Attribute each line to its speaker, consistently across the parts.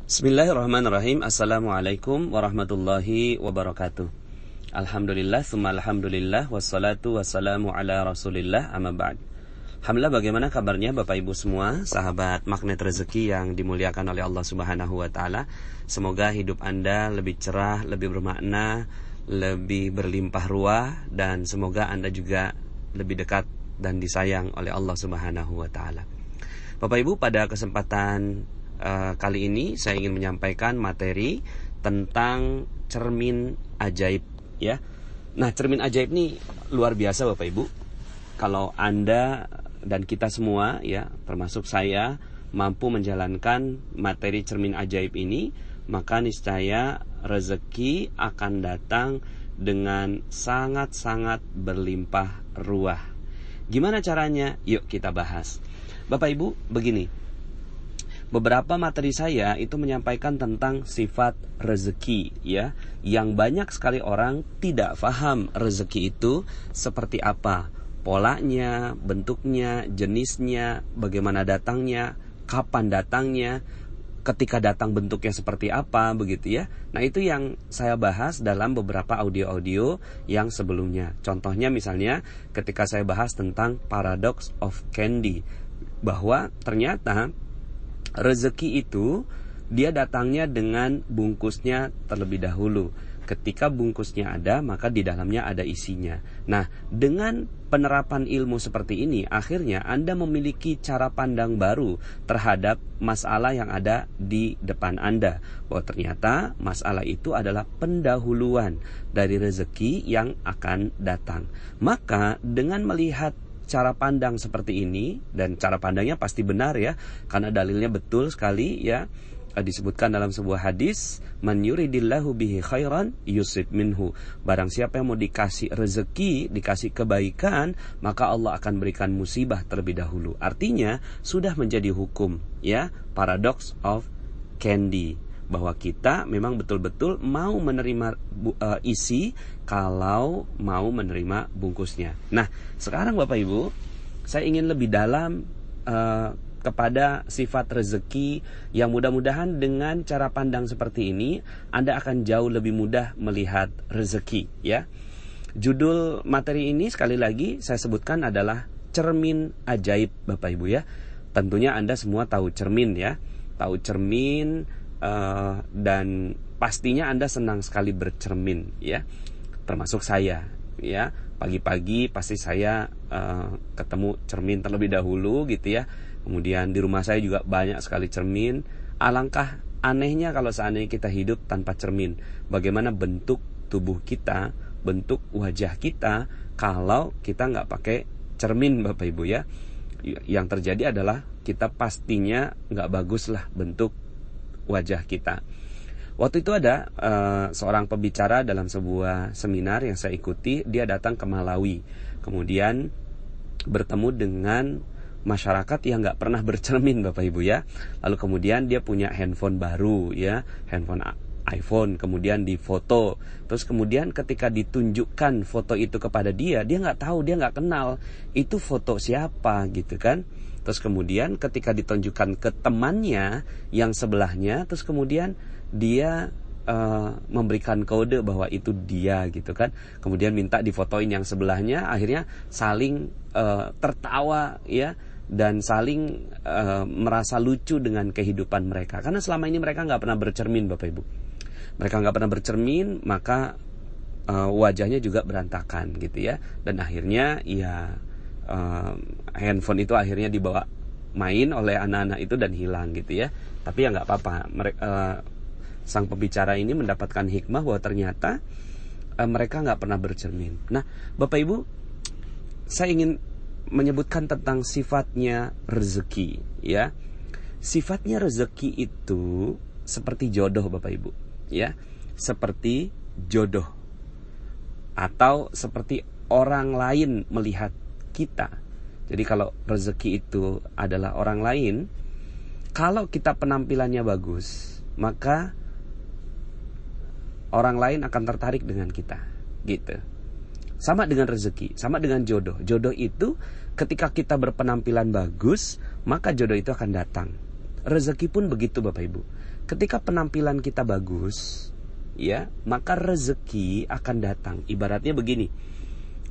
Speaker 1: Bismillahirrahmanirrahim. Assalamualaikum warahmatullahi wabarakatuh. Alhamdulillah, summa alhamdulillah, wassalatu wassalamu ala rasulillah, amma ba'd. Alhamdulillah, bagaimana kabarnya Bapak Ibu semua, sahabat Magnet Rezeki yang dimuliakan oleh Allah Subhanahu wa Ta'ala. Semoga hidup Anda lebih cerah, lebih bermakna, lebih berlimpah ruah, dan semoga Anda juga lebih dekat dan disayang oleh Allah Subhanahu wa Ta'ala. Bapak Ibu, pada kesempatan kali ini saya ingin menyampaikan materi tentang cermin ajaib, ya. Nah, cermin ajaib ini luar biasa Bapak Ibu. Kalau Anda dan kita semua, ya, termasuk saya, mampu menjalankan materi cermin ajaib ini, maka niscaya rezeki akan datang dengan sangat-sangat berlimpah ruah. Gimana caranya? Yuk kita bahas. Bapak Ibu, begini. Beberapa materi saya itu menyampaikan tentang sifat rezeki, ya, yang banyak sekali orang tidak paham rezeki itu seperti apa, polanya, bentuknya, jenisnya, bagaimana datangnya, kapan datangnya, ketika datang bentuknya seperti apa, begitu ya. Nah, itu yang saya bahas dalam beberapa audio-audio yang sebelumnya. Contohnya misalnya ketika saya bahas tentang paradox of candy, bahwa ternyata rezeki itu dia datangnya dengan bungkusnya terlebih dahulu. Ketika bungkusnya ada, maka di dalamnya ada isinya. Nah, dengan penerapan ilmu seperti ini, akhirnya Anda memiliki cara pandang baru terhadap masalah yang ada di depan Anda. Bahwa ternyata masalah itu adalah pendahuluan dari rezeki yang akan datang. Maka dengan melihat cara pandang seperti ini, dan cara pandangnya pasti benar ya, karena dalilnya betul sekali ya, disebutkan dalam sebuah hadis, man yuridillahu bihi khairan yusib minhu. Barang siapa yang mau dikasih rezeki, dikasih kebaikan, maka Allah akan berikan musibah terlebih dahulu. Artinya sudah menjadi hukum ya, paradox of candy, bahwa kita memang betul-betul mau menerima isi kalau mau menerima bungkusnya. Nah, sekarang Bapak Ibu, saya ingin lebih dalam kepada sifat rezeki yang mudah-mudahan dengan cara pandang seperti ini Anda akan jauh lebih mudah melihat rezeki ya. Judul materi ini sekali lagi saya sebutkan adalah cermin ajaib Bapak Ibu ya. Tentunya Anda semua tahu cermin ya. Tahu cermin, dan pastinya Anda senang sekali bercermin ya, termasuk saya ya. Pagi-pagi pasti saya ketemu cermin terlebih dahulu gitu ya. Kemudian di rumah saya juga banyak sekali cermin. Alangkah anehnya kalau seandainya kita hidup tanpa cermin. Bagaimana bentuk tubuh kita, bentuk wajah kita kalau kita nggak pakai cermin Bapak Ibu ya. Yang terjadi adalah kita pastinya nggak bagus lah bentuk wajah kita. Waktu itu ada seorang pembicara dalam sebuah seminar yang saya ikuti. Dia datang ke Malawi, kemudian bertemu dengan masyarakat yang nggak pernah bercermin Bapak Ibu ya. Lalu kemudian dia punya handphone baru ya, handphone iPhone, kemudian difoto. Terus kemudian ketika ditunjukkan foto itu kepada dia nggak tahu, dia nggak kenal itu foto siapa gitu kan. Terus kemudian ketika ditunjukkan ke temannya yang sebelahnya, terus kemudian dia memberikan kode bahwa itu dia gitu kan. Kemudian minta difotoin yang sebelahnya, akhirnya saling tertawa ya, dan saling merasa lucu dengan kehidupan mereka. Karena selama ini mereka nggak pernah bercermin Bapak Ibu. Mereka nggak pernah bercermin, maka wajahnya juga berantakan gitu ya. Dan akhirnya ya handphone itu akhirnya dibawa main oleh anak-anak itu dan hilang gitu ya. Tapi ya nggak apa-apa. Sang pembicara ini mendapatkan hikmah bahwa ternyata mereka nggak pernah bercermin. Nah, Bapak Ibu, saya ingin menyebutkan tentang sifatnya rezeki ya. Sifatnya rezeki itu seperti jodoh Bapak Ibu ya. Seperti jodoh, atau seperti orang lain melihat kita. Jadi kalau rezeki itu adalah orang lain, kalau kita penampilannya bagus, maka orang lain akan tertarik dengan kita gitu. Sama dengan rezeki, sama dengan jodoh. Jodoh itu ketika kita berpenampilan bagus, maka jodoh itu akan datang. rezeki pun begitu Bapak Ibu. Ketika penampilan kita bagus, ya, maka rezeki akan datang. Ibaratnya begini.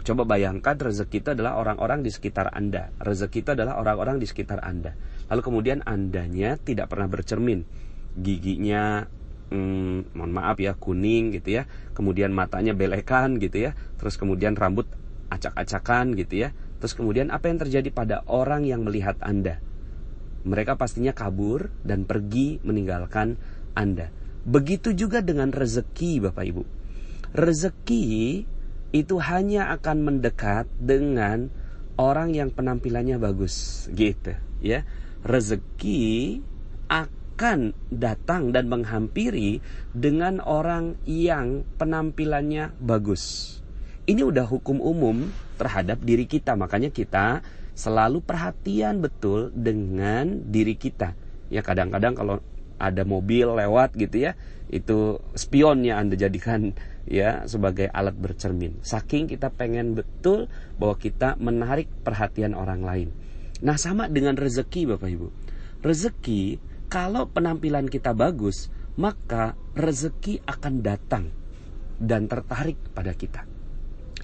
Speaker 1: Coba bayangkan rezeki itu adalah orang-orang di sekitar Anda. Rezeki itu adalah orang-orang di sekitar Anda. Lalu kemudian Andanya tidak pernah bercermin. Giginya mohon maaf ya, kuning gitu ya. Kemudian matanya belekan gitu ya. Terus kemudian rambut acak-acakan gitu ya. Terus kemudian apa yang terjadi pada orang yang melihat Anda? Mereka pastinya kabur dan pergi meninggalkan Anda. Begitu juga dengan rezeki Bapak Ibu. Rezeki itu hanya akan mendekat dengan orang yang penampilannya bagus gitu ya. Rezeki akan datang dan menghampiri dengan orang yang penampilannya bagus. Ini udah hukum umum terhadap diri kita. Makanya kita selalu perhatian betul dengan diri kita. Ya, kadang-kadang kalau ada mobil lewat gitu ya, itu spionnya Anda jadikan ya sebagai alat bercermin. Saking kita pengen betul bahwa kita menarik perhatian orang lain. Nah, sama dengan rezeki Bapak Ibu. Rezeki, kalau penampilan kita bagus, maka rezeki akan datang dan tertarik pada kita.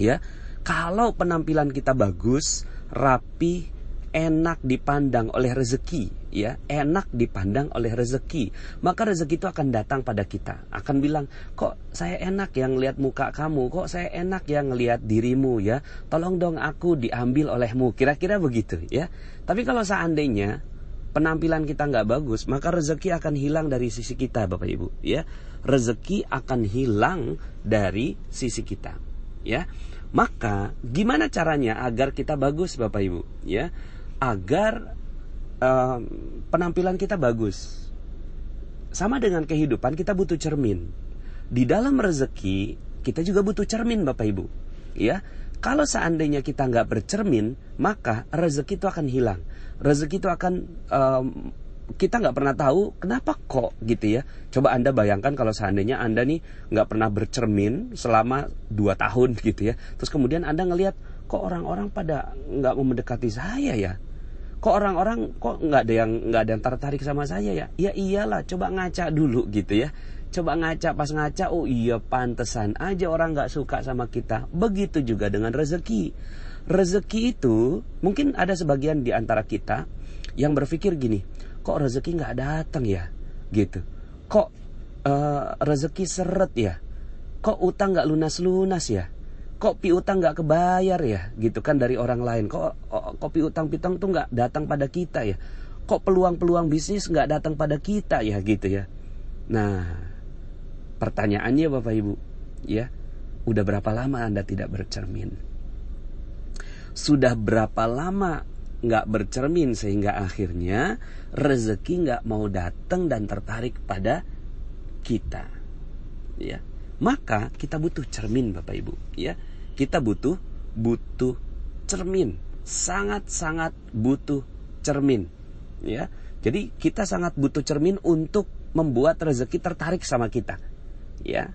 Speaker 1: Ya, kalau penampilan kita bagus, rapi, enak dipandang oleh rezeki, ya, enak dipandang oleh rezeki, maka rezeki itu akan datang pada kita. Akan bilang, kok saya enak yang ngelihat muka kamu, kok saya enak yang ngelihat dirimu ya, tolong dong aku diambil olehmu, kira-kira begitu ya. Tapi kalau seandainya penampilan kita nggak bagus, maka rezeki akan hilang dari sisi kita Bapak Ibu ya. Rezeki akan hilang dari sisi kita ya. Maka gimana caranya agar kita bagus Bapak Ibu ya? Agar penampilan kita bagus. Sama dengan kehidupan, kita butuh cermin. Di dalam rezeki kita juga butuh cermin Bapak Ibu ya. Kalau seandainya kita nggak bercermin, maka rezeki itu akan hilang. Rezeki itu akan kita nggak pernah tahu kenapa kok gitu ya. Coba Anda bayangkan kalau seandainya Anda nih nggak pernah bercermin selama 2 tahun gitu ya. Terus kemudian Anda ngelihat, kok orang-orang pada nggak mau mendekati saya ya. Kok orang-orang kok nggak ada yang tertarik sama saya ya. Ya iyalah, coba ngaca dulu gitu ya. Coba ngaca, pas ngaca, oh iya pantesan aja orang gak suka sama kita. Begitu juga dengan rezeki. Rezeki itu, mungkin ada sebagian di antara kita yang berpikir gini, kok rezeki gak datang ya? Gitu. Kok rezeki seret ya? Kok utang gak lunas-lunas ya? Kok piutang gak kebayar ya? Gitu kan dari orang lain. Kok piutang-piutang tuh gak datang pada kita ya? Kok peluang-peluang bisnis gak datang pada kita ya? Gitu ya. Nah, pertanyaannya Bapak Ibu, ya, udah berapa lama Anda tidak bercermin? Sudah berapa lama nggak bercermin sehingga akhirnya rezeki nggak mau datang dan tertarik pada kita, ya? Maka kita butuh cermin Bapak Ibu, ya. Kita butuh cermin, sangat-sangat butuh cermin, ya. Jadi kita sangat butuh cermin untuk membuat rezeki tertarik sama kita. Ya.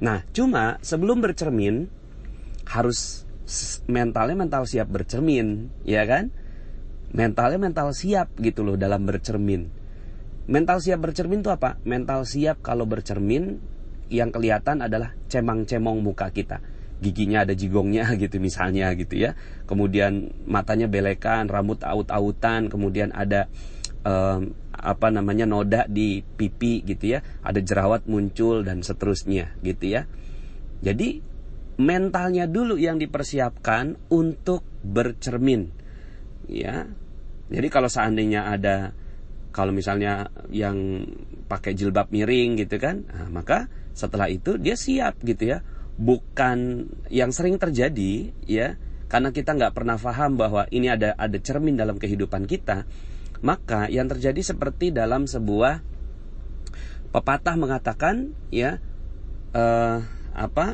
Speaker 1: Nah, cuma sebelum bercermin harus mental siap bercermin, ya kan? Mental siap gitu loh dalam bercermin. Mental siap bercermin itu apa? Mental siap kalau bercermin yang kelihatan adalah cemang-cemong muka kita. Giginya ada jigongnya gitu misalnya gitu ya. Kemudian matanya belekan, rambut aut-autan, kemudian ada noda di pipi gitu ya, ada jerawat muncul dan seterusnya gitu ya. Jadi mentalnya dulu yang dipersiapkan untuk bercermin ya. Jadi kalau seandainya kalau misalnya yang pakai jilbab miring gitu kan, nah, maka setelah itu dia siap gitu ya. Bukan yang sering terjadi ya, karena kita nggak pernah paham bahwa ini ada cermin dalam kehidupan kita. Maka yang terjadi seperti dalam sebuah pepatah mengatakan ya,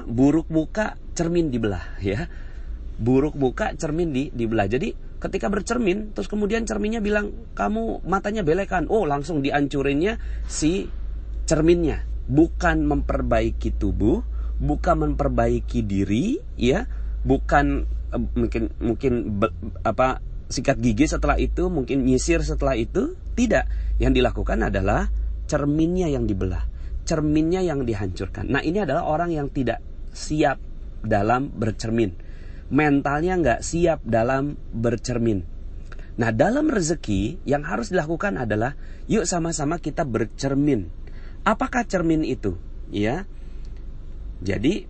Speaker 1: buruk muka cermin dibelah ya. Buruk muka cermin dibelah. Jadi ketika bercermin terus kemudian cerminnya bilang kamu matanya belekan, oh langsung dihancurinnya si cerminnya. Bukan memperbaiki tubuh, bukan memperbaiki diri ya, bukan mungkin sikat gigi setelah itu, mungkin nyisir setelah itu. Tidak. Yang dilakukan adalah cerminnya yang dibelah, cerminnya yang dihancurkan. Nah, ini adalah orang yang tidak siap dalam bercermin, mentalnya nggak siap dalam bercermin. Nah, dalam rezeki yang harus dilakukan adalah yuk sama-sama kita bercermin. Apakah cermin itu? Ya. Jadi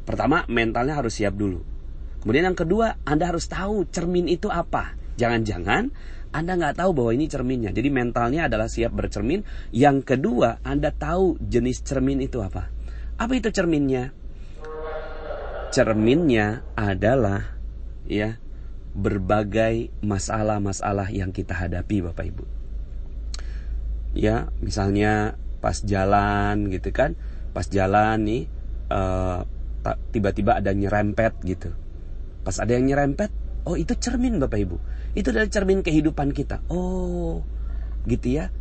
Speaker 1: pertama, mentalnya harus siap dulu. Kemudian yang kedua, Anda harus tahu cermin itu apa. Jangan-jangan Anda nggak tahu bahwa ini cerminnya. Jadi mentalnya adalah siap bercermin. Yang kedua, Anda tahu jenis cermin itu apa. Apa itu cerminnya? Cerminnya adalah ya berbagai masalah-masalah yang kita hadapi, Bapak Ibu. Ya, misalnya pas jalan gitu kan. Pas jalan nih tiba-tiba ada nyerempet gitu. Pas ada yang nyerempet, oh itu cermin Bapak Ibu. Itu adalah cermin kehidupan kita. Oh, gitu ya.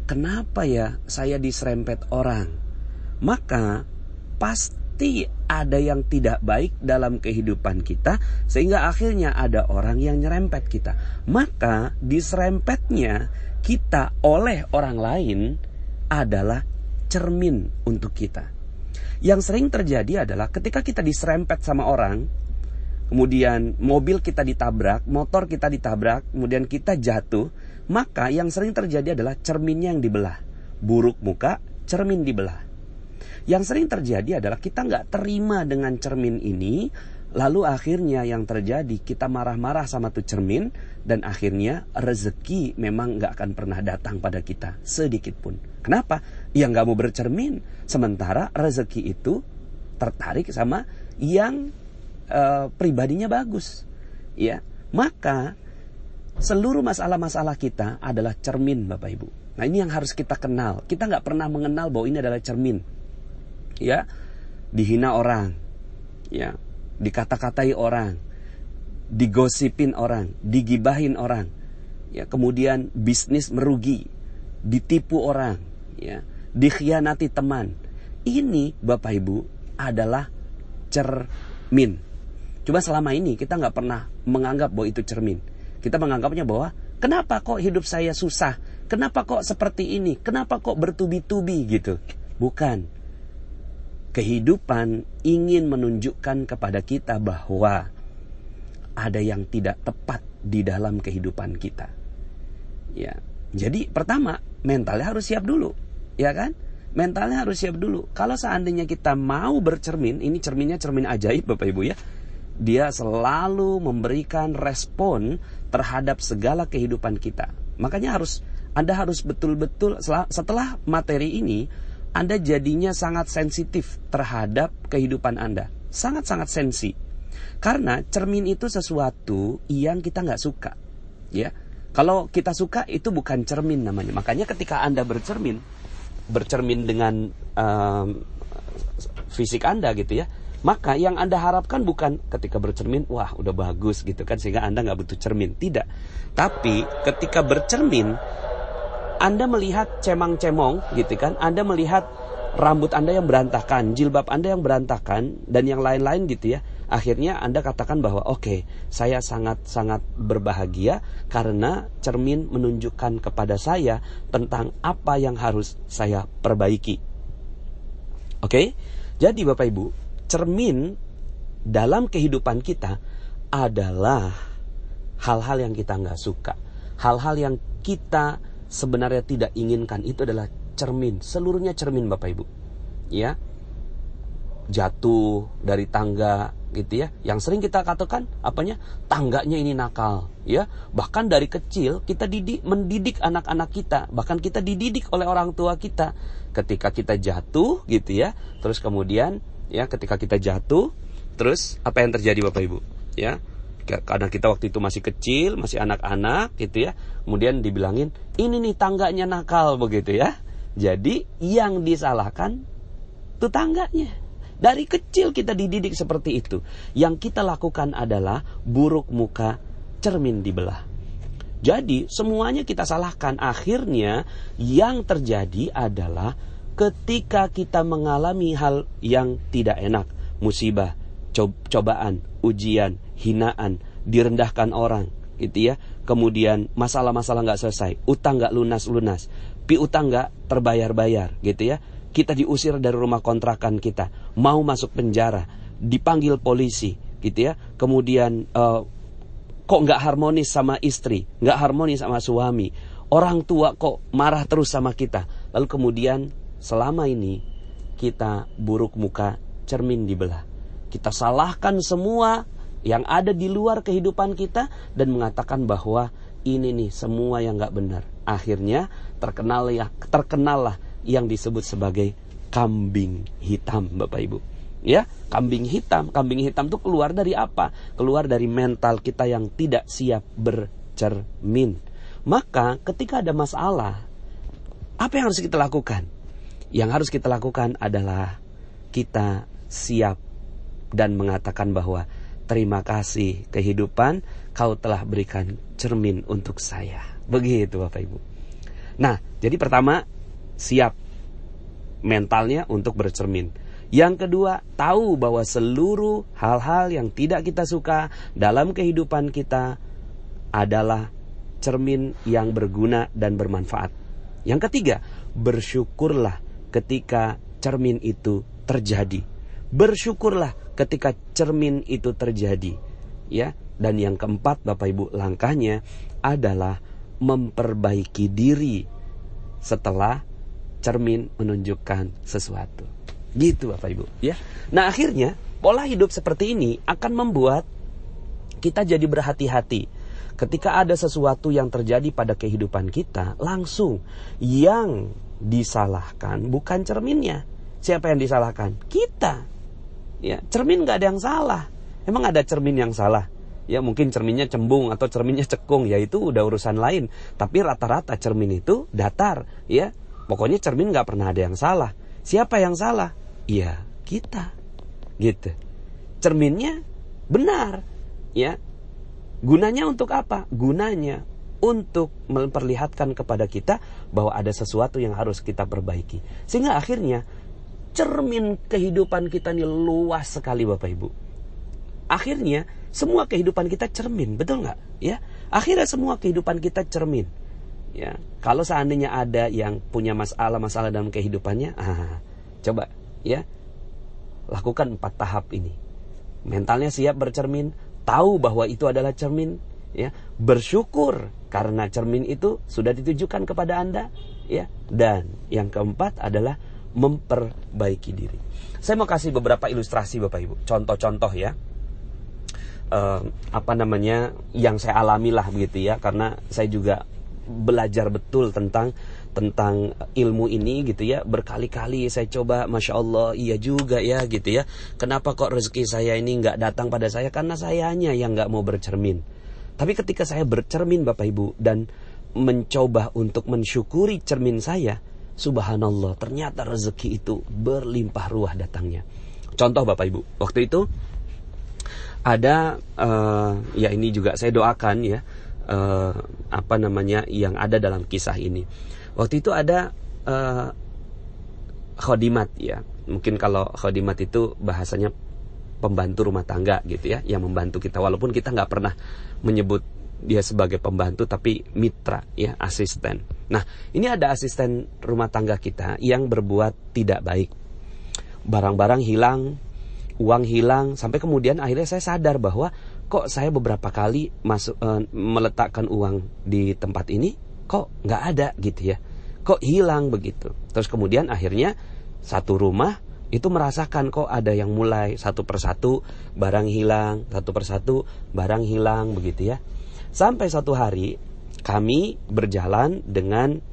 Speaker 1: Kenapa ya saya diserempet orang? Maka pasti ada yang tidak baik dalam kehidupan kita, sehingga akhirnya ada orang yang nyerempet kita. Maka diserempetnya kita oleh orang lain adalah cermin untuk kita. Yang sering terjadi adalah ketika kita diserempet sama orang, kemudian mobil kita ditabrak, motor kita ditabrak, kemudian kita jatuh, maka yang sering terjadi adalah cerminnya yang dibelah. Buruk muka, cermin dibelah. Yang sering terjadi adalah kita nggak terima dengan cermin ini, lalu akhirnya yang terjadi kita marah-marah sama tuh cermin, dan akhirnya rezeki memang nggak akan pernah datang pada kita sedikit pun. Kenapa? Ya nggak mau bercermin. Sementara rezeki itu tertarik sama yang pribadinya bagus. Ya, maka seluruh masalah-masalah kita adalah cermin, Bapak Ibu. Nah, ini yang harus kita kenal. Kita nggak pernah mengenal bahwa ini adalah cermin. Ya, dihina orang, ya, dikata-katai orang, digosipin orang, digibahin orang, ya, kemudian bisnis merugi, ditipu orang, ya, dikhianati teman. Ini Bapak Ibu adalah cermin. Coba selama ini kita nggak pernah menganggap bahwa itu cermin. Kita menganggapnya bahwa kenapa kok hidup saya susah, kenapa kok seperti ini, kenapa kok bertubi-tubi gitu. Bukan. Kehidupan ingin menunjukkan kepada kita bahwa ada yang tidak tepat di dalam kehidupan kita. Ya, jadi pertama mentalnya harus siap dulu, ya kan? Mentalnya harus siap dulu. Kalau seandainya kita mau bercermin, ini cerminnya cermin ajaib Bapak Ibu ya. Dia selalu memberikan respon terhadap segala kehidupan kita. Makanya Anda harus betul-betul setelah materi ini, Anda jadinya sangat sensitif terhadap kehidupan Anda. Sangat-sangat sensi. Karena cermin itu sesuatu yang kita nggak suka. Ya, kalau kita suka itu bukan cermin namanya. Makanya ketika Anda bercermin dengan fisik Anda gitu ya, maka yang Anda harapkan bukan ketika bercermin, wah udah bagus gitu kan, sehingga Anda nggak butuh cermin. Tidak. Tapi ketika bercermin, Anda melihat cemang-cemong gitu kan, Anda melihat rambut Anda yang berantakan, jilbab Anda yang berantakan, dan yang lain-lain gitu ya. Akhirnya Anda katakan bahwa oke, saya sangat-sangat berbahagia karena cermin menunjukkan kepada saya tentang apa yang harus saya perbaiki. Oke? Jadi Bapak Ibu, cermin dalam kehidupan kita adalah hal-hal yang kita nggak suka, hal-hal yang kita sebenarnya tidak inginkan. Itu adalah cermin, seluruhnya cermin Bapak Ibu. Ya, jatuh dari tangga gitu ya. Yang sering kita katakan apanya? Tangganya ini nakal, ya. Bahkan dari kecil kita mendidik anak-anak kita, bahkan kita dididik oleh orang tua kita. Ketika kita jatuh gitu ya, terus kemudian ya, ketika kita jatuh, terus apa yang terjadi Bapak Ibu? Ya, karena kita waktu itu masih kecil, masih anak-anak gitu ya. Kemudian dibilangin, ini nih tangganya nakal begitu ya. Jadi yang disalahkan itu tangganya. Dari kecil kita dididik seperti itu. Yang kita lakukan adalah buruk muka, cermin dibelah. Jadi semuanya kita salahkan. Akhirnya yang terjadi adalah ketika kita mengalami hal yang tidak enak, musibah, cobaan, ujian, hinaan, direndahkan orang, gitu ya. Kemudian masalah-masalah nggak selesai, utang nggak lunas-lunas, piutang nggak terbayar-bayar, gitu ya. Kita diusir dari rumah kontrakan kita, mau masuk penjara, dipanggil polisi, gitu ya. Kemudian kok nggak harmonis sama istri, nggak harmonis sama suami, orang tua kok marah terus sama kita. Lalu kemudian selama ini kita buruk muka, cermin dibelah. Kita salahkan semua yang ada di luar kehidupan kita dan mengatakan bahwa ini nih semua yang nggak benar. Akhirnya terkenallah yang disebut sebagai kambing hitam, Bapak Ibu. Ya, kambing hitam. Kambing hitam itu keluar dari apa? Keluar dari mental kita yang tidak siap bercermin. Maka ketika ada masalah, apa yang harus kita lakukan? Yang harus kita lakukan adalah kita siap dan mengatakan bahwa terima kasih kehidupan, kau telah berikan cermin untuk saya. Begitu Bapak Ibu. Nah, jadi pertama, siap mentalnya untuk bercermin. Yang kedua, tahu bahwa seluruh hal-hal yang tidak kita suka dalam kehidupan kita adalah cermin yang berguna dan bermanfaat. Yang ketiga, bersyukurlah ketika cermin itu terjadi. Bersyukurlah ketika cermin itu terjadi, ya. Dan yang keempat, Bapak Ibu, langkahnya adalah memperbaiki diri setelah cermin menunjukkan sesuatu. Gitu Bapak Ibu, ya. Nah, akhirnya pola hidup seperti ini akan membuat kita jadi berhati-hati. Ketika ada sesuatu yang terjadi pada kehidupan kita, langsung yang disalahkan bukan cerminnya. Siapa yang disalahkan? Kita. Ya, cermin nggak ada yang salah. Emang ada cermin yang salah? Ya, mungkin cerminnya cembung atau cerminnya cekung, ya itu udah urusan lain. Tapi rata-rata cermin itu datar, ya. Pokoknya cermin nggak pernah ada yang salah. Siapa yang salah? Ya, kita. Gitu. Cerminnya benar, ya. Gunanya untuk apa? Gunanya untuk memperlihatkan kepada kita bahwa ada sesuatu yang harus kita perbaiki. Sehingga akhirnya cermin kehidupan kita ini luas sekali Bapak Ibu. Akhirnya semua kehidupan kita cermin, betul nggak? Ya, akhirnya semua kehidupan kita cermin. Ya, kalau seandainya ada yang punya masalah dalam kehidupannya, coba ya lakukan 4 tahap ini. Mentalnya siap bercermin, tahu bahwa itu adalah cermin, ya, bersyukur karena cermin itu sudah ditujukan kepada Anda, ya. Dan yang keempat adalah memperbaiki diri. Saya mau kasih beberapa ilustrasi Bapak Ibu, contoh-contoh ya. Yang saya alami lah begitu ya, karena saya juga belajar betul tentang ilmu ini gitu ya. Berkali-kali saya coba, Masya Allah, iya juga ya gitu ya. Kenapa kok rezeki saya ini nggak datang pada saya? Karena sayanya yang nggak mau bercermin. Tapi ketika saya bercermin Bapak Ibu dan mencoba untuk mensyukuri cermin saya, subhanallah, ternyata rezeki itu berlimpah ruah datangnya. Contoh Bapak Ibu, waktu itu ada ya ini juga saya doakan ya, yang ada dalam kisah ini. Waktu itu ada khodimat ya. Mungkin kalau khodimat itu bahasanya pembantu rumah tangga gitu ya, yang membantu kita, walaupun kita nggak pernah menyebut dia sebagai pembantu, tapi mitra ya, asisten. Nah, ini ada asisten rumah tangga kita yang berbuat tidak baik. Barang-barang hilang, uang hilang, sampai kemudian akhirnya saya sadar bahwa kok saya beberapa kali meletakkan uang di tempat ini kok nggak ada gitu ya, kok hilang begitu. Terus kemudian akhirnya satu rumah itu merasakan kok ada yang mulai satu persatu barang hilang, satu persatu barang hilang begitu ya. Sampai suatu hari kami berjalan dengan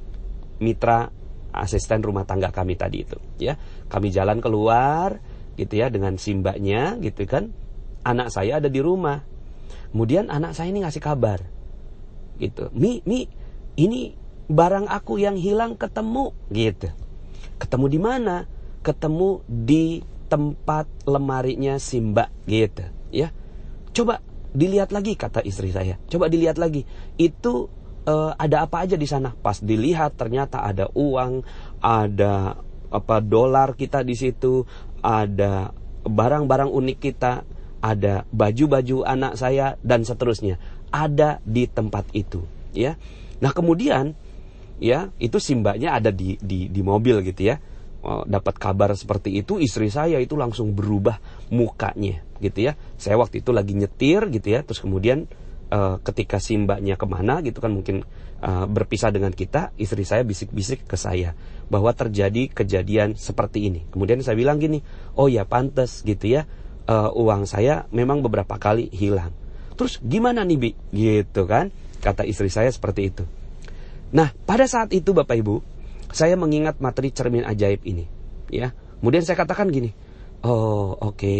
Speaker 1: mitra asisten rumah tangga kami tadi itu ya. Kami jalan keluar gitu ya dengan simbaknya gitu kan. Anak saya ada di rumah. Kemudian anak saya ini ngasih kabar gitu, Mi, ini barang aku yang hilang ketemu gitu. Ketemu di mana? Ketemu di tempat lemarinya si Mbak gitu ya. Coba dilihat lagi, kata istri saya. Coba dilihat lagi. Itu ada apa aja di sana? Pas dilihat ternyata ada uang, ada dolar kita di situ, ada barang-barang unik kita, ada baju-baju anak saya dan seterusnya. ada di tempat itu, ya. Nah kemudian, ya, itu si mbaknya ada di mobil gitu ya. Dapat kabar seperti itu, istri saya itu langsung berubah mukanya gitu ya. Saya waktu itu lagi nyetir gitu ya. Terus kemudian ketika si mbaknya kemana gitu kan, mungkin berpisah dengan kita, istri saya bisik-bisik ke saya bahwa terjadi kejadian seperti ini. Kemudian saya bilang gini, oh ya pantas gitu ya, uang saya memang beberapa kali hilang. Terus gimana nih Bi? Gitu kan, kata istri saya seperti itu. Nah pada saat itu Bapak Ibu, saya mengingat materi cermin ajaib ini, ya. Kemudian saya katakan gini, oh oke,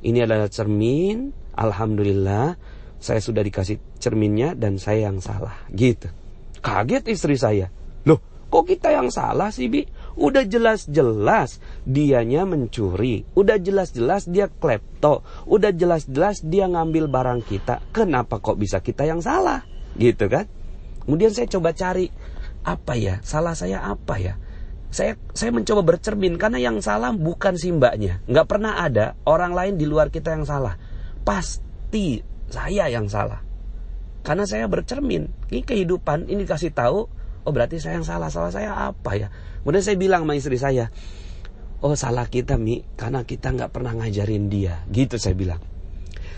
Speaker 1: ini adalah cermin, alhamdulillah, saya sudah dikasih cerminnya dan saya yang salah, gitu. Kaget istri saya, loh kok kita yang salah sih Bi? Udah jelas-jelas dianya mencuri, udah jelas-jelas dia klepto, udah jelas-jelas dia ngambil barang kita, kenapa kok bisa kita yang salah, gitu kan? Kemudian saya coba cari, apa ya, salah saya apa ya? Saya mencoba bercermin, karena yang salah bukan si mbaknya. Nggak pernah ada orang lain di luar kita yang salah. Pasti saya yang salah. Karena saya bercermin, ini kehidupan, ini kasih tahu, oh berarti saya yang salah. Salah saya apa ya? Kemudian saya bilang sama istri saya, oh salah kita Mi, karena kita nggak pernah ngajarin dia. Gitu saya bilang.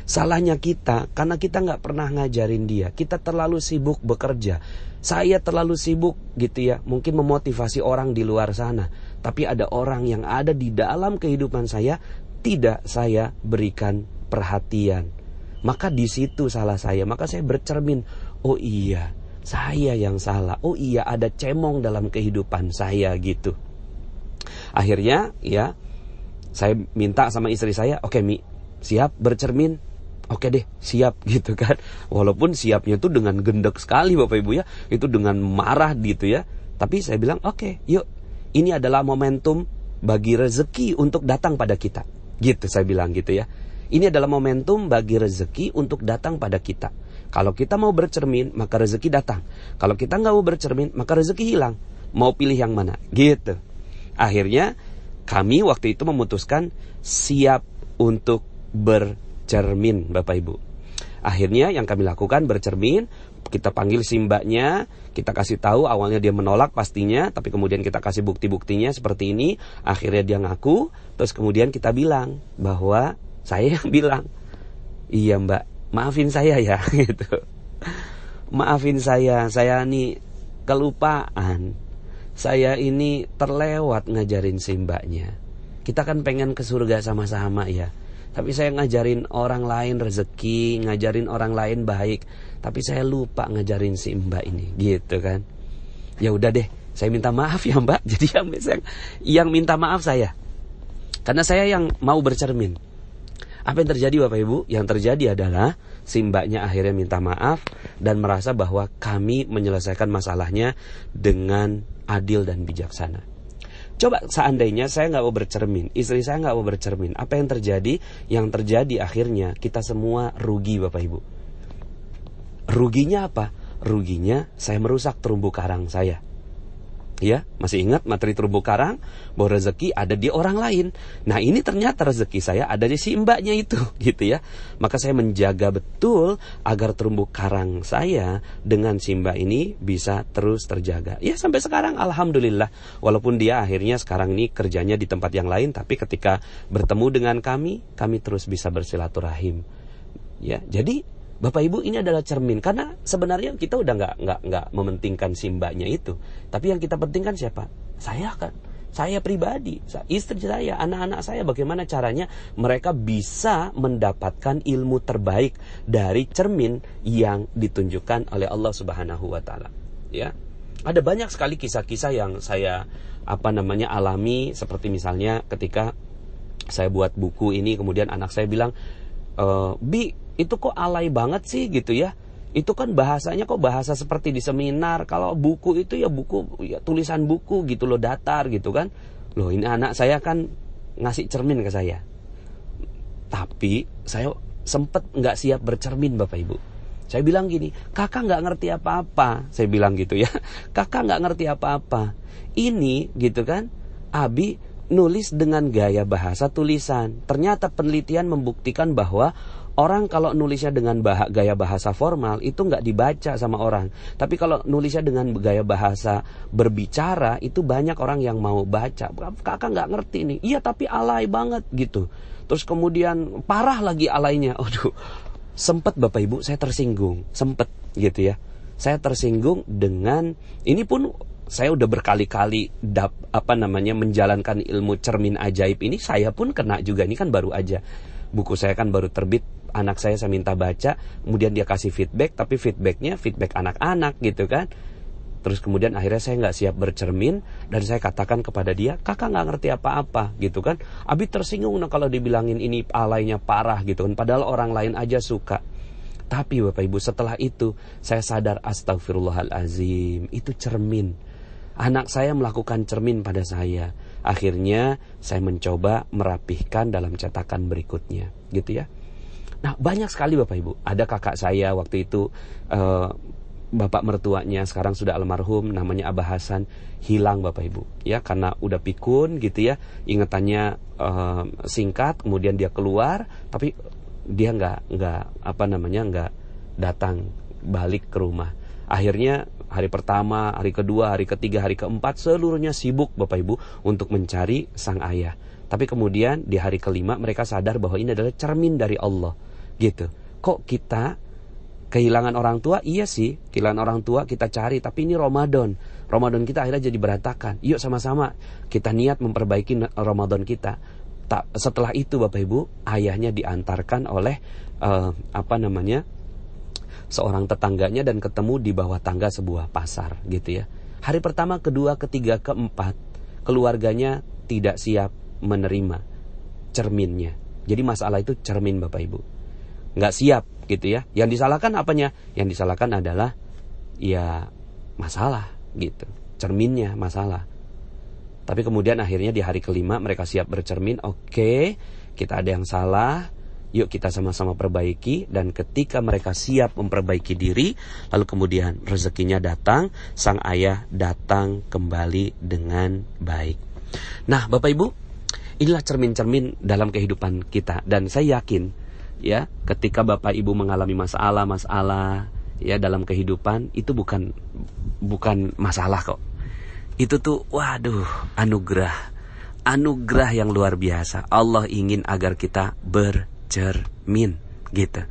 Speaker 1: Salahnya kita karena kita nggak pernah ngajarin dia. Kita terlalu sibuk bekerja. Saya terlalu sibuk gitu ya, mungkin memotivasi orang di luar sana. Tapi ada orang yang ada di dalam kehidupan saya, tidak saya berikan perhatian. Maka di situ salah saya. Maka saya bercermin, oh iya, saya yang salah. Oh iya, ada cemong dalam kehidupan saya gitu. Akhirnya ya, saya minta sama istri saya, oke Mi, siap bercermin? Oke deh, siap gitu kan. Walaupun siapnya itu dengan gendek sekali Bapak Ibu ya, itu dengan marah gitu ya. Tapi saya bilang oke, yuk, ini adalah momentum bagi rezeki untuk datang pada kita. Gitu saya bilang gitu ya. Ini adalah momentum bagi rezeki untuk datang pada kita. Kalau kita mau bercermin, maka rezeki datang. Kalau kita nggak mau bercermin, maka rezeki hilang. Mau pilih yang mana? Gitu. Akhirnya kami waktu itu memutuskan siap untuk bercermin Bapak Ibu. Akhirnya yang kami lakukan bercermin, kita panggil si mbaknya, kita kasih tahu, awalnya dia menolak pastinya, tapi kemudian kita kasih bukti-buktinya seperti ini. Akhirnya dia ngaku, terus kemudian kita bilang bahwa saya yang bilang, iya mbak, maafin saya ya gitu. Maafin saya nih kelupaan. Saya ini terlewat ngajarin si mbaknya. Kita kan pengen ke surga sama-sama ya. Tapi saya ngajarin orang lain rezeki, ngajarin orang lain baik, tapi saya lupa ngajarin si mbak ini, gitu kan. Ya udah deh, saya minta maaf ya mbak. Jadi yang minta maaf saya, karena saya yang mau bercermin. Apa yang terjadi Bapak Ibu? Yang terjadi adalah si mbaknya akhirnya minta maaf dan merasa bahwa kami menyelesaikan masalahnya dengan adil dan bijaksana. Coba seandainya saya nggak mau bercermin, istri saya nggak mau bercermin, apa yang terjadi? Yang terjadi akhirnya kita semua rugi Bapak Ibu. Ruginya apa? Ruginya saya merusak terumbu karang saya. Ya, masih ingat materi terumbu karang, bahwa rezeki ada di orang lain. Nah ini ternyata rezeki saya ada di si mbaknya itu, gitu ya. Maka saya menjaga betul agar terumbu karang saya dengan si mbak ini bisa terus terjaga. Ya sampai sekarang alhamdulillah, walaupun dia akhirnya sekarang ini kerjanya di tempat yang lain, tapi ketika bertemu dengan kami terus bisa bersilaturahim. Ya, jadi Bapak Ibu ini adalah cermin, karena sebenarnya kita udah nggak mementingkan si mbaknya itu, tapi yang kita pentingkan siapa? Saya kan, saya pribadi, istri saya, anak-anak saya, bagaimana caranya mereka bisa mendapatkan ilmu terbaik dari cermin yang ditunjukkan oleh Allah Subhanahu Wa Taala. Ya, ada banyak sekali kisah-kisah yang saya alami, seperti misalnya ketika saya buat buku ini, kemudian anak saya bilang, Bi, itu kok alay banget sih gitu ya. Itu kan bahasanya kok bahasa seperti di seminar. Kalau buku itu ya buku, ya tulisan buku gitu loh, datar gitu kan. Loh ini anak saya kan ngasih cermin ke saya. Tapi saya sempet gak siap bercermin Bapak Ibu. Saya bilang gini, kakak gak ngerti apa-apa. Saya bilang gitu ya, kakak gak ngerti apa-apa. Ini gitu kan, Abi nulis dengan gaya bahasa tulisan. Ternyata penelitian membuktikan bahwa Orang kalau nulisnya dengan gaya bahasa formal itu nggak dibaca sama orang. Tapi kalau nulisnya dengan gaya bahasa berbicara itu banyak orang yang mau baca. Kakak nggak ngerti nih. Iya tapi alay banget gitu. Terus kemudian parah lagi alaynya. Aduh, sempet Bapak Ibu saya tersinggung. Sempet gitu ya. Saya tersinggung dengan ini pun saya udah berkali-kali menjalankan ilmu cermin ajaib ini. Saya pun kena juga. Ini kan baru aja. Buku saya kan baru terbit, anak saya minta baca, kemudian dia kasih feedback, tapi feedbacknya feedback anak-anak gitu kan. Terus kemudian akhirnya saya nggak siap bercermin, dan saya katakan kepada dia, kakak nggak ngerti apa-apa gitu kan. Abi tersinggung kalau dibilangin ini alaynya parah gitu kan, padahal orang lain aja suka. Tapi Bapak Ibu setelah itu, saya sadar astagfirullahalazim, itu cermin. Anak saya melakukan cermin pada saya. Akhirnya saya mencoba merapihkan dalam cetakan berikutnya, gitu ya. Nah banyak sekali Bapak Ibu. Ada kakak saya waktu itu, bapak mertuanya sekarang sudah almarhum, namanya Abah Hasan, hilang Bapak Ibu, ya karena udah pikun gitu ya, ingatannya singkat, kemudian dia keluar, tapi dia nggak datang balik ke rumah. Akhirnya hari pertama, hari kedua, hari ketiga, hari keempat seluruhnya sibuk Bapak Ibu untuk mencari sang ayah. Tapi kemudian di hari kelima mereka sadar bahwa ini adalah cermin dari Allah gitu. Kok kita kehilangan orang tua? Iya sih, kehilangan orang tua kita cari, tapi ini Ramadan kita akhirnya jadi berantakan. Yuk sama-sama kita niat memperbaiki Ramadan kita. Setelah itu Bapak Ibu, ayahnya diantarkan oleh seorang tetangganya dan ketemu di bawah tangga sebuah pasar gitu ya. Hari pertama, kedua, ketiga, keempat, keluarganya tidak siap menerima cerminnya. Jadi masalah itu cermin Bapak Ibu, nggak siap gitu ya. Yang disalahkan apanya? Yang disalahkan adalah ya masalah gitu, cerminnya masalah. Tapi kemudian akhirnya di hari kelima mereka siap bercermin. Oke, kita ada yang salah, yuk kita sama-sama perbaiki. Dan ketika mereka siap memperbaiki diri, lalu kemudian rezekinya datang, sang ayah datang kembali dengan baik. Nah Bapak Ibu, inilah cermin-cermin dalam kehidupan kita. Dan saya yakin ya, ketika Bapak Ibu mengalami masalah ya dalam kehidupan, itu bukan masalah kok. Itu tuh waduh, anugerah yang luar biasa. Allah ingin agar kita bercermin gitu.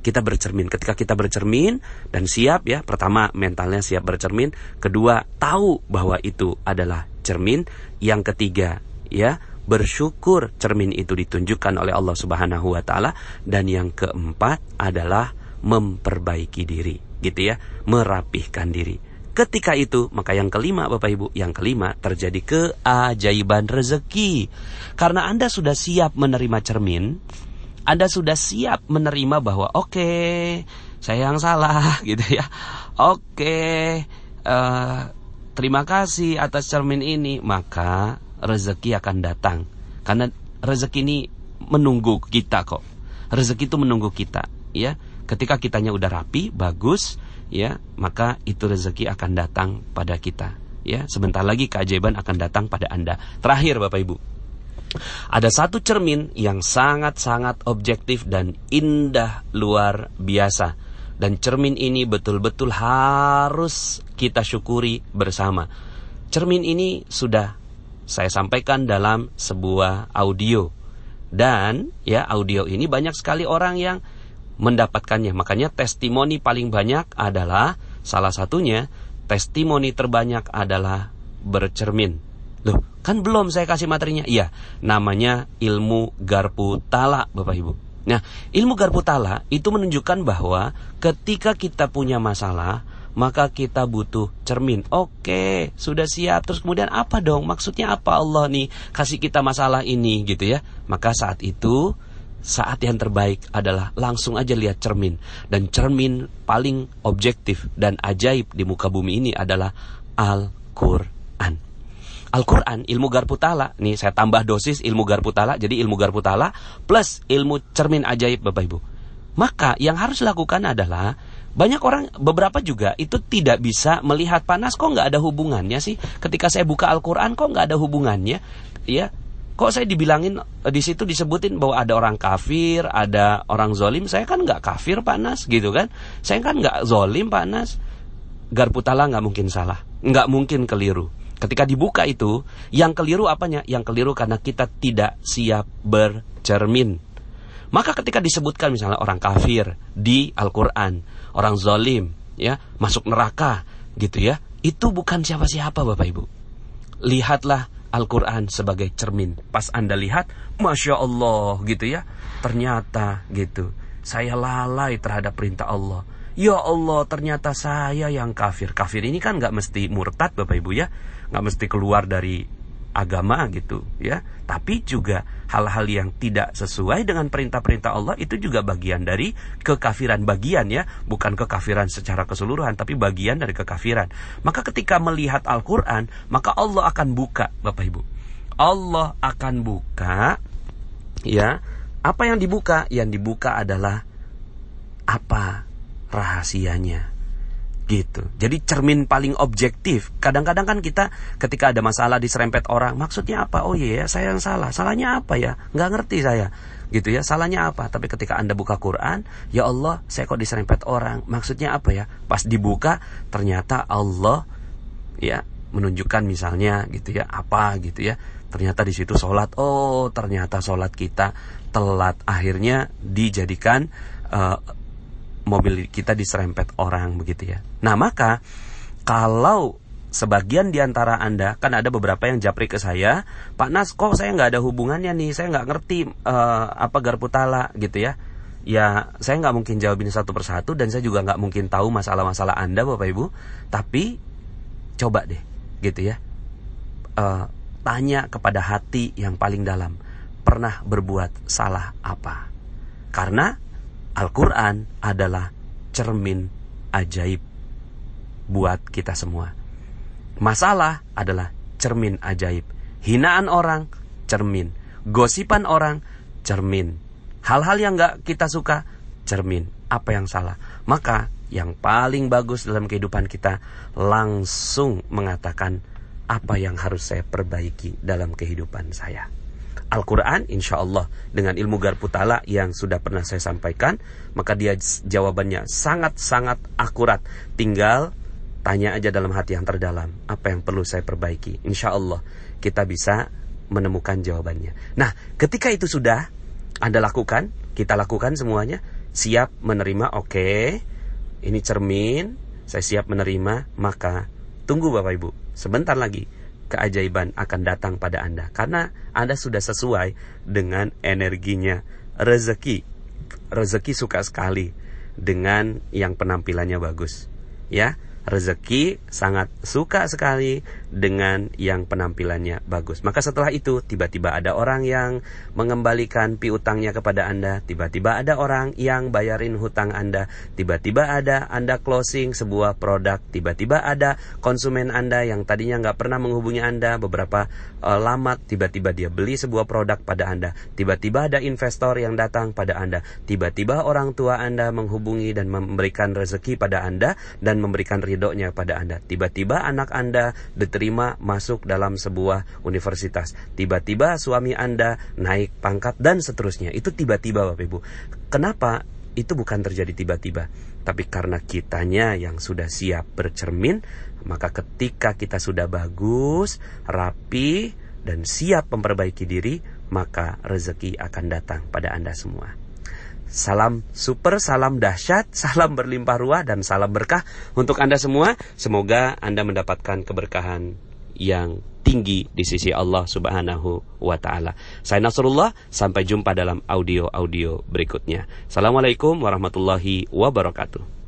Speaker 1: Kita bercermin. Ketika kita bercermin dan siap ya, pertama mentalnya siap bercermin, kedua tahu bahwa itu adalah cermin, yang ketiga ya bersyukur cermin itu ditunjukkan oleh Allah Subhanahu wa taala, dan yang keempat adalah memperbaiki diri gitu ya, merapihkan diri. Ketika itu, maka yang kelima Bapak Ibu, yang kelima terjadi keajaiban rezeki. Karena Anda sudah siap menerima cermin, Anda sudah siap menerima bahwa oke, saya yang salah gitu ya. Oke, terima kasih atas cermin ini, maka rezeki akan datang. Karena rezeki ini menunggu kita kok. Rezeki itu menunggu kita ya. Ketika kitanya udah rapi, bagus ya, maka itu rezeki akan datang pada kita ya. Sebentar lagi keajaiban akan datang pada Anda. Terakhir Bapak Ibu, ada satu cermin yang sangat-sangat objektif dan indah luar biasa, dan cermin ini betul-betul harus kita syukuri bersama. Cermin ini sudah saya sampaikan dalam sebuah audio, dan ya audio ini banyak sekali orang yang mendapatkannya. Makanya testimoni paling banyak adalah, salah satunya testimoni terbanyak adalah bercermin. Loh, kan belum saya kasih materinya. Iya, namanya ilmu Garpu Tala Bapak Ibu. Nah, ilmu Garpu Tala itu menunjukkan bahwa ketika kita punya masalah, maka kita butuh cermin. Oke, sudah siap. Terus kemudian apa dong? Maksudnya apa Allah nih kasih kita masalah ini gitu ya. Maka saat itu, saat yang terbaik adalah langsung aja lihat cermin. Dan cermin paling objektif dan ajaib di muka bumi ini adalah Al-Quran. Al-Quran, ilmu Garpu Tala. Nih saya tambah dosis ilmu Garpu Tala. Jadi ilmu Garpu Tala plus ilmu cermin ajaib Bapak Ibu. Maka yang harus dilakukan adalah, banyak orang, beberapa juga itu tidak bisa melihat panas. Kok nggak ada hubungannya sih? Ketika saya buka Al-Quran kok nggak ada hubungannya? Ya, kok saya dibilangin di situ disebutin bahwa ada orang kafir, ada orang zolim. Saya kan nggak kafir Pak Nas, gitu kan? Saya kan nggak zolim Pak Nas. Garpu Tala nggak mungkin salah, nggak mungkin keliru. Ketika dibuka itu, yang keliru apanya? Yang keliru karena kita tidak siap bercermin. Maka ketika disebutkan misalnya orang kafir di Al-Quran, orang zolim, ya, masuk neraka, gitu ya, itu bukan siapa-siapa Bapak Ibu. Lihatlah Al-Quran sebagai cermin. Pas Anda lihat, Masya Allah gitu ya, ternyata gitu, saya lalai terhadap perintah Allah. Ya Allah, ternyata saya yang kafir. Kafir ini kan gak mesti murtad Bapak Ibu ya, gak mesti keluar dari agama gitu ya, tapi juga hal-hal yang tidak sesuai dengan perintah-perintah Allah itu juga bagian dari kekafiran, bagian ya, bukan kekafiran secara keseluruhan, tapi bagian dari kekafiran. Maka ketika melihat Al-Quran, maka Allah akan buka Bapak Ibu, Allah akan buka ya. Apa yang dibuka? Yang dibuka adalah apa rahasianya gitu. Jadi cermin paling objektif. Kadang-kadang kan kita ketika ada masalah diserempet orang, maksudnya apa? Oh iya, saya yang salah. Salahnya apa ya? Nggak ngerti saya. Gitu ya, salahnya apa? Tapi ketika Anda buka Quran, ya Allah, saya kok diserempet orang. Maksudnya apa ya? Pas dibuka, ternyata Allah ya menunjukkan misalnya gitu ya, apa gitu ya. Ternyata di situ sholat. Oh, ternyata sholat kita telat. Akhirnya dijadikan mobil kita diserempet orang begitu ya. Nah maka kalau sebagian diantara Anda, kan ada beberapa yang japri ke saya, Pak Nas kok saya nggak ada hubungannya nih, saya nggak ngerti apa Garpu Tala gitu ya. Ya saya nggak mungkin jawabin satu persatu, dan saya juga nggak mungkin tahu masalah-masalah Anda Bapak Ibu. Tapi coba deh gitu ya, tanya kepada hati yang paling dalam, pernah berbuat salah apa? Karena Al-Quran adalah cermin ajaib buat kita semua. Masalah adalah cermin ajaib. Hinaan orang, cermin. Gosipan orang, cermin. Hal-hal yang gak kita suka, cermin. Apa yang salah? Maka yang paling bagus dalam kehidupan kita, langsung mengatakan apa yang harus saya perbaiki dalam kehidupan saya. Al-Quran insya Allah dengan ilmu Garpu Tala yang sudah pernah saya sampaikan, maka dia jawabannya sangat-sangat akurat. Tinggal tanya aja dalam hati yang terdalam, apa yang perlu saya perbaiki. Insya Allah kita bisa menemukan jawabannya. Nah ketika itu sudah Anda lakukan, kita lakukan semuanya, siap menerima, oke, ini cermin, saya siap menerima, maka tunggu Bapak Ibu, sebentar lagi keajaiban akan datang pada Anda, karena Anda sudah sesuai dengan energinya. Rezeki suka sekali dengan yang penampilannya bagus ya. Rezeki sangat suka sekali dengan yang penampilannya bagus. Maka setelah itu tiba-tiba ada orang yang mengembalikan piutangnya kepada Anda, tiba-tiba ada orang yang bayarin hutang Anda, tiba-tiba ada Anda closing sebuah produk, tiba-tiba ada konsumen Anda yang tadinya nggak pernah menghubungi Anda beberapa lama, tiba-tiba dia beli sebuah produk pada Anda, tiba-tiba ada investor yang datang pada Anda, tiba-tiba orang tua Anda menghubungi dan memberikan rezeki pada Anda dan memberikan ridhonya pada Anda. Tiba-tiba anak Anda diterima masuk dalam sebuah universitas. Tiba-tiba suami Anda naik pangkat dan seterusnya. Itu tiba-tiba Bapak Ibu. Kenapa? Itu bukan terjadi tiba-tiba, tapi karena kitanya yang sudah siap bercermin. Maka ketika kita sudah bagus, rapi, dan siap memperbaiki diri, maka rezeki akan datang pada Anda semua. Salam super, salam dahsyat, salam berlimpah ruah, dan salam berkah untuk Anda semua. Semoga Anda mendapatkan keberkahan yang tinggi di sisi Allah Subhanahu wa Ta'ala. Saya Nasrullah, sampai jumpa dalam audio-audio berikutnya. Assalamualaikum warahmatullahi wabarakatuh.